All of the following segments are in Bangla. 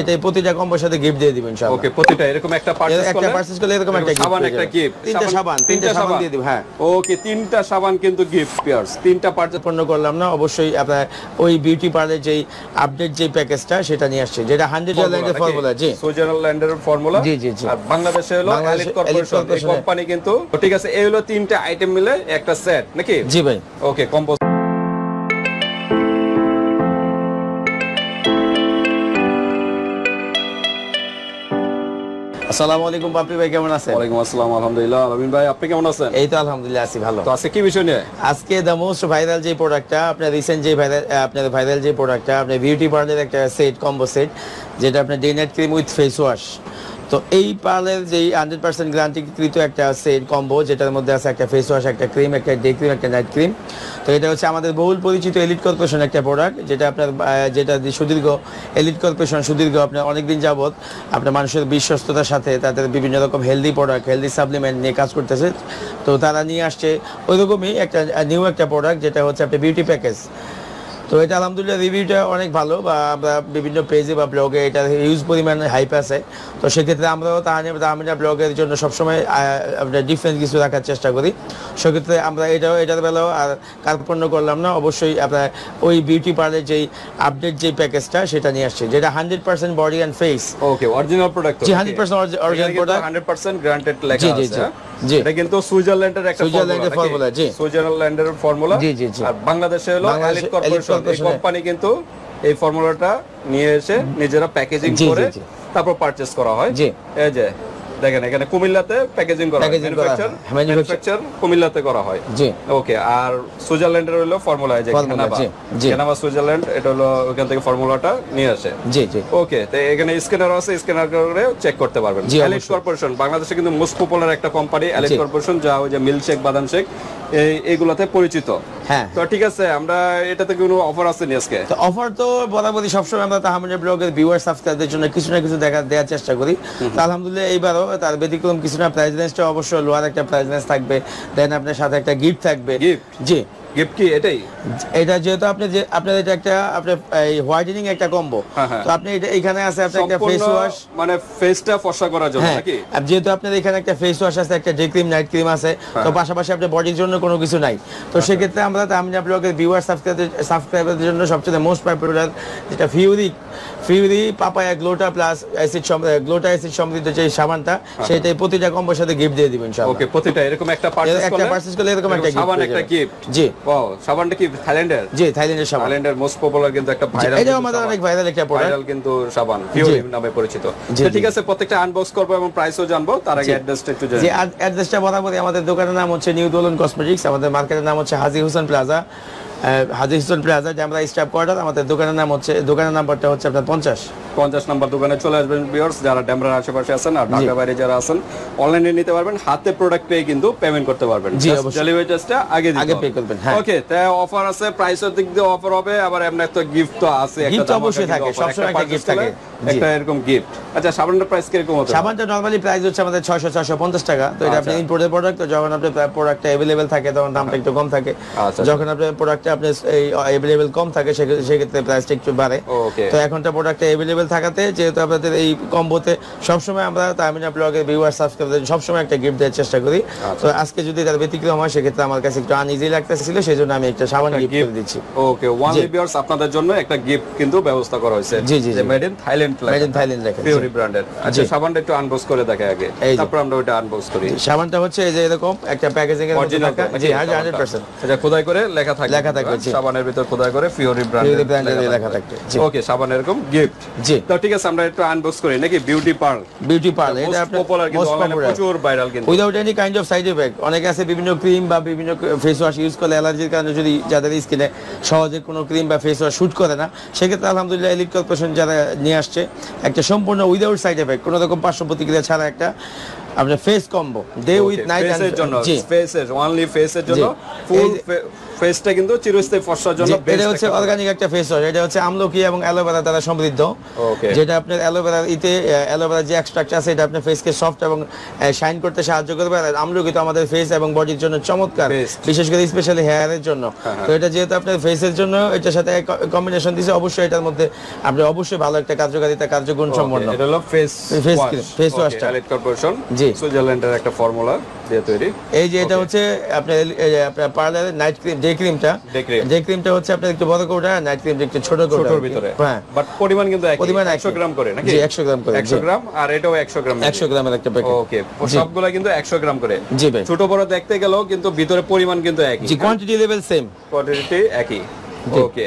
এটাই প্রতিটা কম্বোর সাথে গিফট দিয়ে দিবেন ইনশাআল্লাহ। ওকে, প্রতিটা এরকম একটা পারচেজ করলে এরকম একটা সাবান, একটা গিফট, তিনটা সাবান দিয়ে দিব। হ্যাঁ, ওকে, তিনটা সাবান কিন্তু গিফট পিয়ার্স, তিনটা পারচেজ পণ্য করলাম না, অবশ্যই আপনার ওই বিউটি পার্লার যেই আপডেট যে প্যাকেজটা সেটা নিয়ে আসছে, যেটা 100 ফর্মুলা। জি, সুইজারল্যান্ডের ফর্মুলা। জি জি জি। আর বাংলাদেশে হলো এলিট কর্পোরেশন এই কোম্পানি কিন্তু। ঠিক আছে, এই হলো তিনটা আইটেম মিলে একটা সেট নাকি? জি ভাই। ওকে, কম্পোজ। আসসালামু আলাইকুম বাপি ভাই, কেমন আছেন? ওয়ালাইকুম আসসালাম, আলহামদুলিল্লাহ। আলামিন ভাই, আপনি কেমন আছেন? এই তো আলহামদুলিল্লাহ আছি ভালো। তো আজকে কি বিষয় নিয়ে? আজকে দ্য মোস্ট ভাইরাল যে প্রোডাক্টটা, আপনার রিসেন্ট যে ভাইরাল যে প্রোডাক্টটা, আপনার বিউটি পার্লারের একটা সেট, কম্বো সেট, যেটা আপনার day night cream with face wash. তো এই পার্লারের যেই 100% গ্যারান্টিকৃত একটা সেট কম্বো, যেটার মধ্যে আছে একটা ফেস ওয়াশ, একটা ক্রিম, একটা ডে ক্রিম, একটা নাইট ক্রিম। তো এটা হচ্ছে আমাদের বহুল পরিচিত এলিট কর্পোরেশন একটা প্রোডাক্ট, যেটা আপনার যেটা সুদীর্ঘ এলিট কর্পোরেশন সুদীর্ঘ আপনার অনেকদিন যাবত আপনার মানুষের বিশ্বস্ততার সাথে তাদের বিভিন্ন রকম হেলদি প্রোডাক্ট, হেলদি সাপ্লিমেন্ট নিয়ে কাজ করতেছে। তো তারা নিয়ে আসছে ওইরকমই একটা নিউ একটা প্রোডাক্ট, যেটা হচ্ছে আপনার বিউটি প্যাকেজ। তো এটা আলহামদুলিল্লাহ রিভিউটা অনেক ভালো, বা আমরা বিভিন্ন পেজে বা ব্লগে এটা হিউজ পরিমাণে হাইপ আছে। তো সেক্ষেত্রে আমরাও তাহমিনা ব্লগের জন্য সবসময় আপনার ডিফারেন্ট কিছু রাখার চেষ্টা করি। সেক্ষেত্রে আমরা এটার বেলাও আর কার্পণ্য করলাম না, অবশ্যই আপনার ওই বিউটি পার্লারের যেই আপডেট যে প্যাকেজটা সেটা নিয়ে আসছে, যেটা 100% body and face. Okay, original product. G, 100% original product, 100% guaranteed লেখা আছে। জি, এটা কিন্তু সুইজারল্যান্ডের একটা ফর্মুলা। জি, সুইজারল্যান্ডের ফর্মুলা। জি জি জি। আর বাংলাদেশে হলো এলিট কর্পোরেশন এই কোম্পানি কিন্তু এই ফর্মুলাটা নিয়ে এসে নিজেরা প্যাকেজিং করে তারপর পারচেজ করা হয়। জি, এই যে দেখেন এখানে কুমিল্লাতে প্যাকেজিং করা হয়, ম্যানুফ্যাকচার কুমিল্লাতে করা হয়। জি, ওকে। আর সুইজারল্যান্ডের হলো ফর্মুলা, এই যে কেনাবা সুইজারল্যান্ড, এটা হলো ওখান থেকে ফর্মুলাটা নিয়ে আসে। জি জি। ওকে, তো এখানে স্ক্যানার আছে, স্ক্যানার করে চেক করতে পারবেন। এলিট কর্পোরেশন বাংলাদেশে কিন্তু মোস্ট পপুলার একটা কোম্পানি এলিট কর্পোরেশন, যা ওই যে মিল্কশেক, বাদাম শেক এইগুলাতে পরিচিত। হ্যাঁ, তো ঠিক আছে, আমরা এটাতে কোনো অফার আছে নি আজকে? তো অফার তো বরাবরই সবসময় আমরা তাহমিনা ব্লগের ভিউয়ার সাবস্ক্রাইবারদের জন্য কিছু না কিছু দেওয়ার চেষ্টা করি। তো আলহামদুলিল্লাহ এইবারও তার ব্যতিক্রম কিছু না। প্রাইস রেঞ্জটা অবশ্যই লোয়ার একটা প্রাইস রেঞ্জ থাকবে, দেন আপনার সাথে একটা গিফট থাকবে। গিফট? জি, গিফট কি এটাই? এটা যেহেতু আপনার এটা একটা আপনার এই হোয়াইটেনিং একটা কম্বো, তো আপনি এটা এখানে আছে আপনার একটা ফেস ওয়াশ, মানে ফেসটা ফর্সা করার জন্য নাকি? আর যেহেতু আপনার এখানে একটা ফেস ওয়াশ আছে, একটা ডে ক্রিম, নাইট ক্রিম আছে, তো পাশাপাশি আপনার বডির জন্য কোনো কিছু নাই। তো সেক্ষেত্রে আমরা তাহমিনা ব্লগের ভিউয়ার সাবস্ক্রাইবারদের জন্য সবচেয়ে মোস্ট পপুলার যেটা ফিউরি পাপায়া গ্লোটা প্লাস গ্লোটা অ্যাসিড সমৃদ্ধ যে সাবানটা, সেটাই প্রতিটা কম্বোর সাথে গিফট দিয়ে দিবেন ইনশাআল্লাহ। ওকে, প্রতিটা এরকম একটা পারচেজ করলে এরকম একটা সাবান, একটা গিফট। জি, ওয়াও, সাবানটা কি থাইল্যান্ডের? জি, থাইল্যান্ডের সাবান, থাইল্যান্ডের মোস্ট পপুলার কিন্তু একটা ভাইরাল, এটা আমাদের অনেক ভাইরাল একটা প্রোডাক্ট, ভাইরাল কিন্তু সাবান, ফিউরি নামে পরিচিত। তো ঠিক আছে, প্রত্যেকটা আনবক্স করব এবং প্রাইসও জানবো। তার আগে অ্যাড্রেসটা একটু জানাই। জি, অ্যাড্রেসটা বরাবরই আমাদের দোকানের নাম হচ্ছে নিউ দোলন কসমেটিক্স, আমাদের মার্কেটের নাম হচ্ছে হাজী হোসেন প্লাজা, আমরা স্টাফ কোয়ার্টার। আমাদের দোকানের নাম্বারটা হচ্ছে আপনার 50 নাম্বার দোকানে চলে আসবেন ভিউয়ার্স, যারা ডেমরার আশেপাশে আছেন আর ঢাকা বাইরে যারা আছেন, অনলাইনে নিতে পারবেন, হাতে প্রোডাক্ট পেয়ে কিন্তু পেমেন্ট করতে পারবেন। ডেলিভারি চার্জটা আগে পে করবেন। ওকে, তাই অফার আছে, প্রাইসের দিক দিয়ে অফার হবে, আবার এমনি একটা গিফট তো আছে, একটা অবশ্যই থাকে, সবসময় একটা গিফট থাকে, একটা এরকম গিফট। আচ্ছা, সাবানের প্রাইস কিরকম হতে? সাবানটা নরমালি প্রাইস হচ্ছে আমাদের 650 টাকা। তো এটা আপনি ইম্পোর্টেড প্রোডাক্ট, তো যখন আপনার প্রোডাক্টটা अवेलेबल থাকে তখন দামটা একটু কম থাকে, যখন আপনার প্রোডাক্টটা আপনি अवेलेबल কম থাকে সেক্ষেত্রে প্রাইসটা একটু বাড়ে। তো এখনটা প্রোডাক্টটা अवेलेबल থাকাতে যেহেতু আপনাদের এই কম্বোতে সবসময় আমরা তাহমিনা ব্লগের ভিউয়ার সাবস্ক্রাইবারদের সবসময় একটা গিফট দেওয়ার চেষ্টা করি। তো আজকে যদি তার ব্যতিক্রম হয় সেক্ষেত্রে আমার কাছে একটু আনইজি লাগতেছিল, সেজন্য আমি একটা সাবান গিফট করে দিচ্ছি। ওকে, ওয়ানলি ভিউয়ার্স আপনাদের জন্য একটা গিফট কিন্তু ব্যবস্থা করা হয়েছে, যে মেড ইন থাইল্যান্ড লেখা, ফিউরি ব্র্যান্ডের। আচ্ছা, সাবানটা একটু আনবক্স করে দেখা আগে, তারপর আমরা ওটা আনবক্স করি। সাবানটা হচ্ছে এই যে এরকম একটা প্যাকেজিং এর মধ্যে থাকা, জি 100%, এটা খোদাই করে লেখা থাকবে, সাবানের ভিতর খোদাই করে ফিউরি ব্র্যান্ডের লেখা থাকবে। ওকে, সাবান এরকম গিফট। জি, তো ঠিক আছে, আমরা একটু আনবক্স করি নাকি? বিউটি পার্ল, এটা আপনার পপুলার, কিন্তু অনলাইনে প্রচুর ভাইরাল, কিন্তু without any kind of side effect. অনেকে আছে বিভিন্ন ক্রিম বা বিভিন্ন ফেস ওয়াশ ইউজ করলে অ্যালার্জির কারণে যদি যাদের স্কিনে সহজে কোনো ক্রিম বা ফেস ওয়াশ শুট করে না, সেক্ষেত্রে আলহামদুলিল্লাহ এলিট কর্পোরেশন যারা নিয়ে আসছে একটা সম্পূর্ণ উইদাউট সাইড এফেক্ট, কোনো রকম পার্শ্ব প্রতিক্রিয়া ছাড়া একটা আপনার face combo day with night, ফেসের জন্য, ফেসের অনলি ফেসের জন্য ফুল ফেসটা কিন্তু চিরস্থায়ী ফর্সার জন্য এটা হচ্ছে অর্গানিক একটা ফেস ওয়াশ। এটা হচ্ছে আমলকি এবং অ্যালোভেরা দ্বারা সমৃদ্ধ। যেটা আপনার অ্যালোভেরার যে এক্সট্রাক্ট আছে এটা আপনার ফেসকে সফট এবং শাইন করতে সাহায্য করবে। আর আমলকি তো আমাদের ফেস এবং বডির জন্য চমৎকার, বিশেষ করে স্পেশালি হেয়ারের জন্য। তো এটা যেহেতু আপনার ফেসের জন্য এটার সাথে কম্বিনেশন দিয়েছে, অবশ্যই এটার মধ্যে আপনি অবশ্যই ভালো একটা কার্যকারিতা কার্যগুণ সম্পন্ন। এটা হলো ফেস ওয়াশটা এলিট কর্পোরেশন জি সুইজারল্যান্ডের একটা ফর্মুলা দিয়ে তৈরি। এই যে এটা হচ্ছে আপনার পার্লারের নাইট ক্রিম, ডে ক্রিমটা হচ্ছে আপনার একটু বড় কোটা, নাইট ক্রিমটা একটু ছোট কোটার ভিতরে। হ্যাঁ, বাট পরিমাণ কিন্তু একই, পরিমাণ 100 গ্রাম করে নাকি? জি 100 গ্রাম করে, 100 গ্রাম। আর এটাও 100 গ্রাম, 100 গ্রামের একটা প্যাকেট। ওকে, সবগুলা কিন্তু 100 গ্রাম করে। জি ভাই, ছোট বড় দেখতে গেলেও কিন্তু ভিতরে পরিমাণ কিন্তু একই। জি, কোয়ান্টিটি লেভেল সেম, কোয়ান্টিটি একই। ওকে,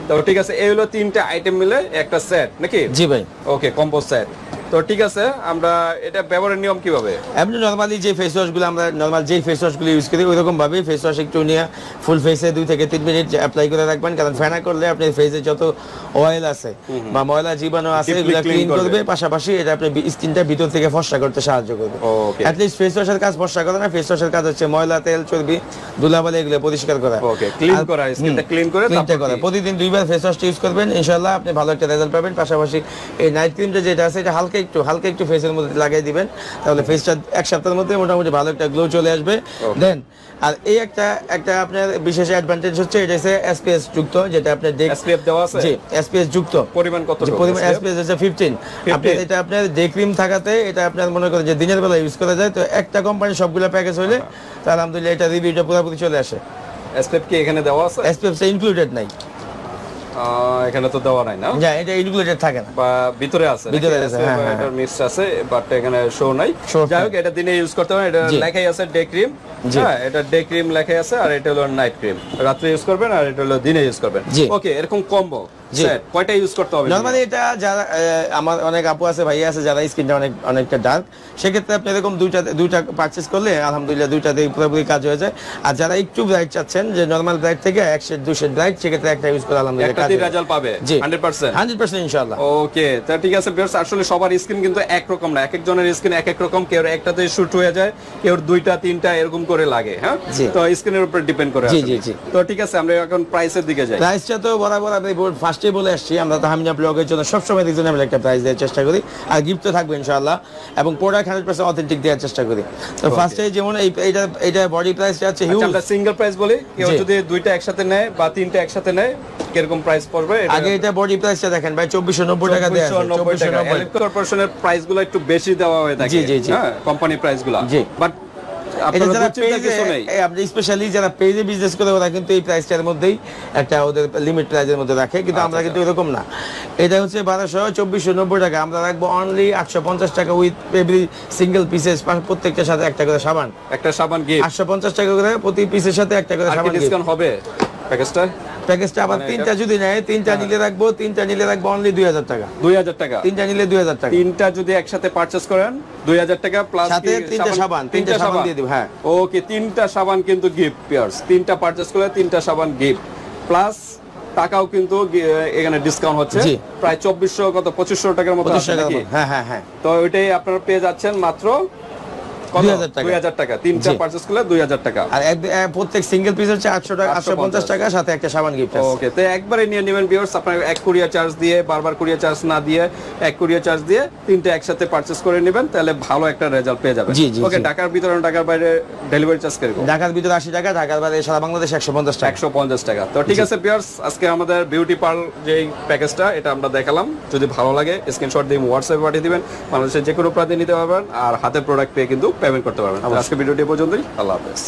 তো ঠিক আছে, এই হলো তিনটা আইটেম মিলে একটা সেট নাকি? জি ভাই। ওকে, কম্বো সেট। তো ঠিক আছে, আমরা এটা ব্যবহারের নিয়ম কিভাবে? আপনি নরমালি যে ফেস ওয়াশগুলো আমরা নরমাল যেই ফেস ওয়াশগুলো ইউজ করি ওইরকম ভাবে ফেস ওয়াশ একটু নিয়ে ফুল ফেসে 2 থেকে 3 মিনিট অ্যাপ্লাই করে রাখবেন। কারণ ফেনা করলে আপনার ফেসে যত অয়েল আছে বা ময়লা জীবাণু আছে এগুলো ক্লিন করবে, পাশাপাশি এটা আপনার স্কিনটা ভিতর থেকে ফর্সা করতে সাহায্য করবে। অ্যাট লিস্ট ফেস ওয়াশের কাজ ফর্সা করে না, ফেস ওয়াশের কাজ হচ্ছে ময়লা, তেল, চর্বি, ধুলাবালি এগুলো পরিষ্কার করা। ওকে, ক্লিন করা, স্কিনটা ক্লিন করে তারপর করা। প্রতিদিন 2 বার ফেস ওয়াশটা ইউজ করবেন, ইনশাআল্লাহ আপনি ভালো একটা রেজাল্ট পাবেন। পাশাপাশি এই নাইট ক্রিমটা যেটা আছে এটা হালকা একটু ফেসের মধ্যে লাগিয়ে দিবেন, তাহলে ফেসটা এক সপ্তাহের মধ্যে মোটামুটি ভালো একটা গ্লো চলে আসবে। দেন আর এই একটা আপনার বিশেষ অ্যাডভান্টেজ হচ্ছে এটা হচ্ছে এসপিএস যুক্ত, যেটা আপনার এসপিএফ দেওয়া আছে। জি, এসপিএস যুক্ত। পরিমাণ কত? পরিমাণ এসপিএস হচ্ছে 15। আপনি এটা আপনার ডে ক্রিম থাকাতে এটা আপনার মনে করেন যে দিনের বেলা ইউজ করা যায়। তো একটা কোম্পানি সবগুলো প্যাকেজ হইলে তো আলহামদুলিল্লাহ এটা রিভিউটা পুরোপুরি চলে আসে। এসপিএফ কি এখানে দেওয়া আছে? এসপিএফ ইনক্লুডেড নাই, এখানে তো দেওয়া নাই না? হ্যাঁ, এটা ইনক্লুডেড থাকে না, বা ভিতরে আছে, হ্যাঁ, এটা মিক্স আছে, বাট এখানে শো নাই। যাই হোক, এটা দিনে ইউজ করতে হবে। এটা লেখাই আছে ডে ক্রিম। হ্যাঁ, এটা ডে ক্রিম লেখাই আছে, আর এটা হলো নাইট ক্রিম, রাত্রে ইউজ করবেন, আর এটা হলো দিনে ইউজ করবেন। ওকে, এরকম কম্বো সেট কয়টা ইউজ করতে হবে? নরমালি এটা যারা আমার অনেক আপু আছে, ভাই আছে যারা স্কিনটা অনেকটা ডার্ক, সেক্ষেত্রে আপনি এরকম দুইটা পারচেজ করলে আলহামদুলিল্লাহ দুইটাতেই পুরোপুরি কাজ হয়ে যায়। আর যারা একটু ব্রাইট চাচ্ছেন, যে নরমাল ব্রাইট থেকে 1 শেড 2 শেড ব্রাইট, সেক্ষেত্রে একটা ইউজ করে আলহামদুলিল্লাহ একটাতেই রেজাল্ট পাবে 100% ইনশাআল্লাহ। ওকে, তা ঠিক আছে ভিউয়ার্স, আসলে সবার স্কিন কিন্তু একরকম না, এক একজনের স্কিন এক এক রকম। কেউ একটাতে শুট হয়ে যায়, কেউ 2টা 3টা এরকম করে লাগে। হ্যাঁ, তো স্কিনের উপর ডিপেন্ড করে। তো ঠিক আছে, আমরা এখন প্রাইসের দিকে যাই। প্রাইসটা তো বরাবর আমি ফার্স্টে বলে আসছি, আমরা তো হামিনা ব্লগের জন্য সবসময় রিজনেবল একটা প্রাইস দেওয়ার চেষ্টা করি, আর গিফট তো থাকবে ইনশাআল্লাহ, এবং প্রোডাক্ট 100% অথেন্টিক দেওয়ার চেষ্টা করি। তো ফার্স্টে যেমন এইটা বডি প্রাইসটা আছে হিউজ। আমরা সিঙ্গেল প্রাইস বলি, কেউ যদি 2টা একসাথে নেয় বা 3টা একসাথে নেয় কিরকম প্রাইস পড়বে? আগে এটা বডি প্রাইসটা দেখেন ভাই, 2490 টাকা দেয়া আছে। 2490 কর্পোরেশনের প্রাইসগুলো একটু বেশি দেওয়া হয়ে থাকে। হ্যাঁ, কোম্পানি প্রাইসগুলো। বাট আপনি স্পেশালি যারা পেজে বিজনেস করে ওরা কিন্তু এই প্রাইসটার মধ্যেই একটা ওদের লিমিট প্রাইসের মধ্যে রাখে, কিন্তু আমরা কিন্তু এরকম না। এটা হচ্ছে 2490 টাকা, আমরা রাখবো অনলি 850 টাকা উইথ এভরি সিঙ্গেল পিসেস, প্রত্যেকটার সাথে একটা করে সাবান, একটা সাবান গিফট 850 টাকা করে প্রতি পিসের সাথে একটা করে সাবান। ডিসকাউন্ট হবে প্যাকেজটা আবার 3টা যদি নেয়, 3টা নিলে রাখবো অনলি 2000 টাকা। 2000 টাকা 3টা নিলে 2000 টাকা। 3টা যদি একসাথে পারচেজ করেন 2000 টাকা প্লাস সাথে 3টা সাবান দিয়ে দিব। হ্যাঁ, ওকে, 3টা সাবান কিন্তু গিফট পিয়ার্স। 3টা পারচেজ করলে 3টা সাবান গিফট, প্লাস টাকাও কিন্তু এখানে ডিসকাউন্ট হচ্ছে প্রায় 2500 টাকার মতো আছে নাকি? হ্যাঁ। তো ওইটাই আপনারা পেয়ে যাচ্ছেন মাত্র 2000 টাকা। 3টা পারচেজ করলে 2000 টাকা, আর প্রত্যেক সিঙ্গেল পিস হচ্ছে 800 টাকা, 850 টাকা, সাথে একটা সাবান গিফট আছে। ওকে, তো একবারে নিয়ে নেবেন ভিউয়ার্স, আপনারা এক কুরিয়ার চার্জ দিয়ে, বারবার কুরিয়ার চার্জ না দিয়ে, এক কুরিয়ার চার্জ দিয়ে 3টা একসাথে পারচেজ করে নেবেন, তাহলে ভালো একটা রেজাল্ট পেয়ে যাবেন। ওকে, ঢাকার ভিতরে, ঢাকার বাইরে ডেলিভারি চার্জ কিরকম? ঢাকার ভিতরে 80 টাকা, ঢাকার বাইরে সারা বাংলাদেশ 150 টাকা। 150 টাকা। তো ঠিক আছে ভিউয়ার্স, আজকে আমাদের বিউটি পার্ল যে প্যাকেজটা এটা আমরা দেখালাম। যদি ভালো লাগে স্ক্রিনশট দিয়ে হোয়াটসঅ্যাপে পাঠিয়ে দিবেন, বাংলাদেশের যে কোনো প্রান্তে নিতে পারবেন, আর হাতে প্রোডাক্ট পেয়ে কিন্তু পেমেন্ট করতে পারবেন। আজকে ভিডিওটি পর্যন্তই, আল্লাহ হাফেজ।